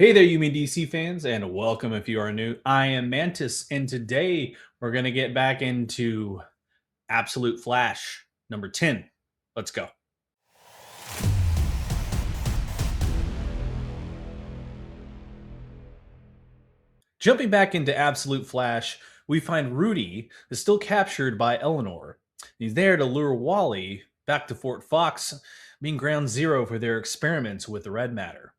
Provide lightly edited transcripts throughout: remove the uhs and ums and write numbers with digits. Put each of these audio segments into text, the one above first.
Hey there, you mean DC fans, and welcome if you are new. I am Mantis, and today we're going to get back into Absolute Flash number 10. Let's go. Jumping back into Absolute Flash, we find Rudy is still captured by Eleanor. He's there to lure Wally back to Fort Fox, being ground zero for their experiments with the red matter.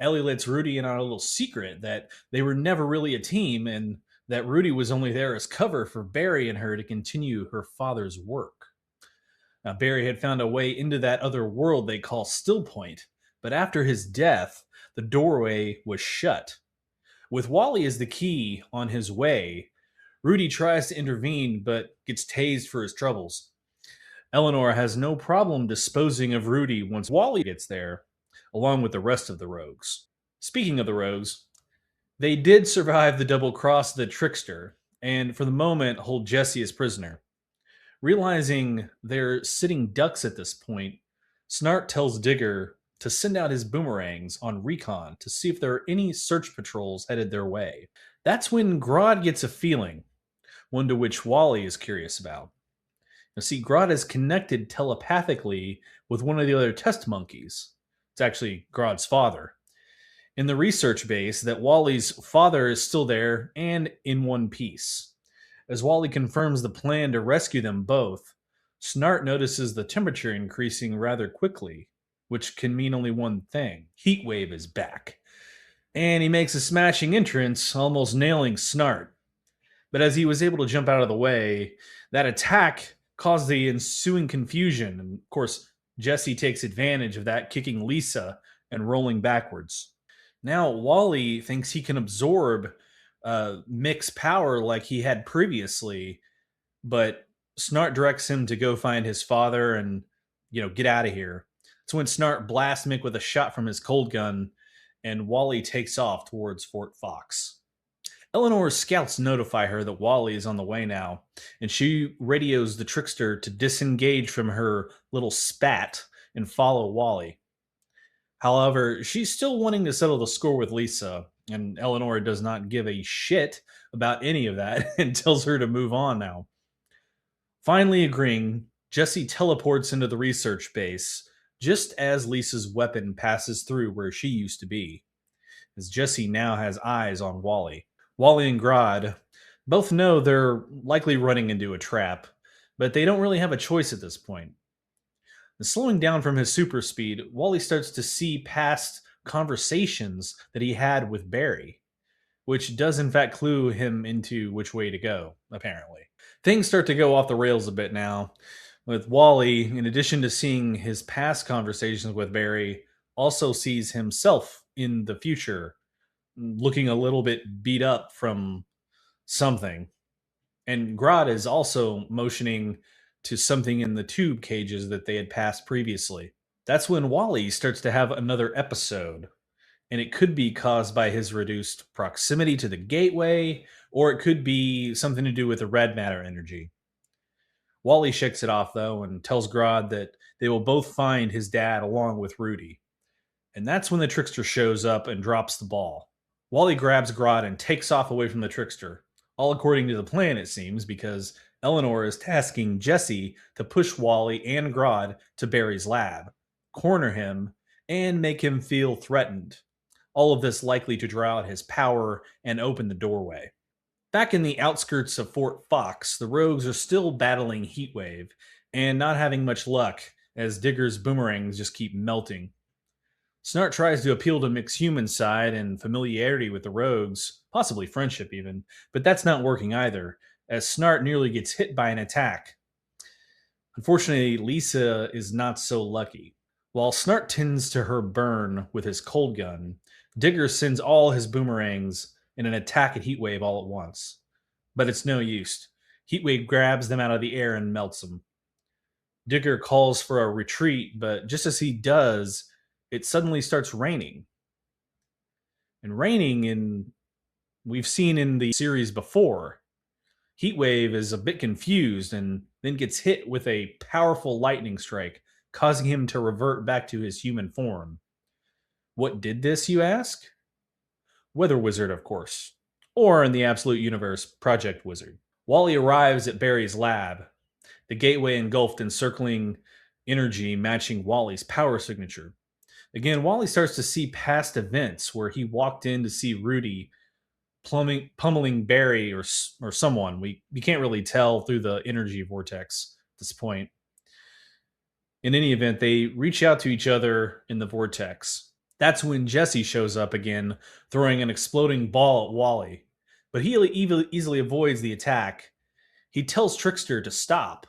Ellie lets Rudy in on a little secret that they were never really a team and that Rudy was only there as cover for Barry and her to continue her father's work. Now, Barry had found a way into that other world they call Still Point, but after his death, the doorway was shut. With Wally as the key on his way, Rudy tries to intervene but gets tased for his troubles. Eleanor has no problem disposing of Rudy once Wally gets there, along with the rest of the rogues. Speaking of the rogues, they did survive the double cross of the trickster, and for the moment hold Jesse as prisoner. Realizing they're sitting ducks at this point, Snart tells Digger to send out his boomerangs on recon to see if there are any search patrols headed their way. That's when Grodd gets a feeling, one to which Wally is curious about. Now, see, Grodd is connected telepathically with one of the other test monkeys. It's actually Grodd's father. In the research base, that Wally's father is still there and in one piece. As Wally confirms the plan to rescue them both, Snart notices the temperature increasing rather quickly, which can mean only one thing: Heatwave is back. And he makes a smashing entrance, almost nailing Snart. But as he was able to jump out of the way, that attack caused the ensuing confusion. And of course, Jesse takes advantage of that, kicking Lisa and rolling backwards. Now, Wally thinks he can absorb Mick's power like he had previously, but Snart directs him to go find his father and, get out of here. It's when Snart blasts Mick with a shot from his cold gun, and Wally takes off towards Fort Fox. Eleanor's scouts notify her that Wally is on the way now, and she radios the trickster to disengage from her little spat and follow Wally. However, she's still wanting to settle the score with Lisa, and Eleanor does not give a shit about any of that and tells her to move on now. Finally agreeing, Jesse teleports into the research base just as Lisa's weapon passes through where she used to be, as Jesse now has eyes on Wally. Wally and Grodd both know they're likely running into a trap, but they don't really have a choice at this point. And slowing down from his super speed, Wally starts to see past conversations that he had with Barry, which does in fact clue him into which way to go, apparently. Things start to go off the rails a bit now, with Wally, in addition to seeing his past conversations with Barry, also sees himself in the future, looking a little bit beat up from something. And Grodd is also motioning to something in the tube cages that they had passed previously. That's when Wally starts to have another episode, and it could be caused by his reduced proximity to the gateway, or it could be something to do with the red matter energy. Wally shakes it off, though, and tells Grodd that they will both find his dad along with Rudy. And that's when the trickster shows up and drops the ball. Wally grabs Grodd and takes off away from the trickster, all according to the plan, it seems, because Eleanor is tasking Jesse to push Wally and Grodd to Barry's lab, corner him, and make him feel threatened. All of this likely to draw out his power and open the doorway. Back in the outskirts of Fort Fox, the rogues are still battling Heatwave and not having much luck as Digger's boomerangs just keep melting. Snart tries to appeal to Mick's human side and familiarity with the rogues, possibly friendship even, but that's not working either, as Snart nearly gets hit by an attack. Unfortunately, Lisa is not so lucky. While Snart tends to her burn with his cold gun, Digger sends all his boomerangs in an attack at Heatwave all at once. But it's no use. Heatwave grabs them out of the air and melts them. Digger calls for a retreat, but just as he does, it suddenly starts raining. And raining we've seen in the series before. Heatwave is a bit confused and then gets hit with a powerful lightning strike, causing him to revert back to his human form. What did this, you ask? Weather Wizard, of course, or in the Absolute Universe, Project Wizard. Wally arrives at Barry's lab, the gateway engulfed in circling energy matching Wally's power signature. Again, Wally starts to see past events where he walked in to see Rudy pummeling Barry or someone. We can't really tell through the energy vortex at this point. In any event, they reach out to each other in the vortex. That's when Jesse shows up again, throwing an exploding ball at Wally. But he easily avoids the attack. He tells Trickster to stop,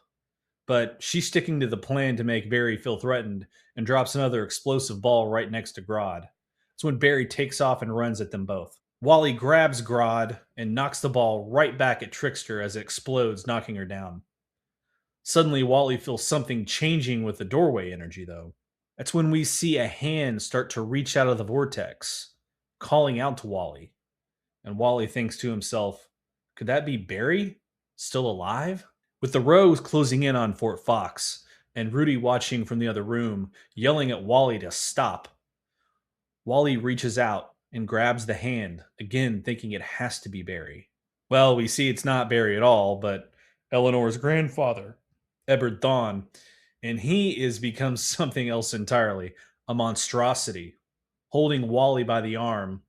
but she's sticking to the plan to make Barry feel threatened and drops another explosive ball right next to Grodd. That's when Barry takes off and runs at them both. Wally grabs Grodd and knocks the ball right back at Trickster as it explodes, knocking her down. Suddenly, Wally feels something changing with the doorway energy, though. That's when we see a hand start to reach out of the vortex, calling out to Wally. And Wally thinks to himself, could that be Barry? Still alive? With the rows closing in on Fort Fox, and Rudy watching from the other room, yelling at Wally to stop, Wally reaches out and grabs the hand, again thinking it has to be Barry. Well, we see it's not Barry at all, but Eleanor's grandfather, Ebert Thawne, and he is become something else entirely, a monstrosity. Holding Wally by the arm,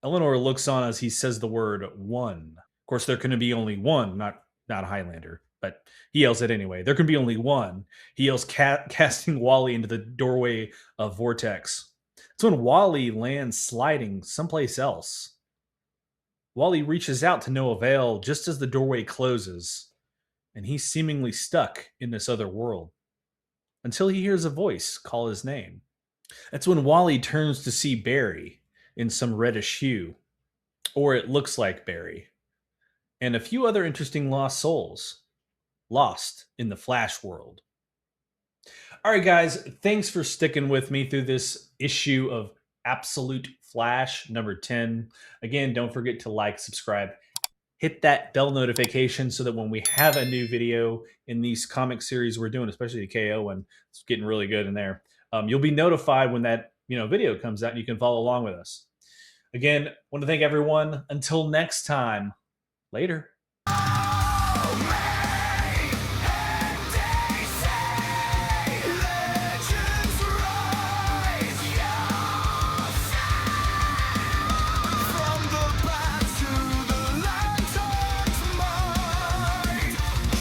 Eleanor looks on as he says the word one. Of course, there can be only one, not Highlander, but he yells it anyway. There can be only one. He yells, casting Wally into the doorway of Vortex. It's when Wally lands sliding someplace else. Wally reaches out to no avail just as the doorway closes, and he's seemingly stuck in this other world until he hears a voice call his name. That's when Wally turns to see Barry in some reddish hue, or it looks like Barry, and a few other interesting lost souls lost in the Flash world. All right, guys, thanks for sticking with me through this issue of Absolute Flash number 10. Again, don't forget to like, subscribe, hit that bell notification so that when we have a new video in these comic series we're doing, especially the KO one, it's getting really good in there. You'll be notified when that video comes out, and you can follow along with us. Again, want to thank everyone. Until next time, later.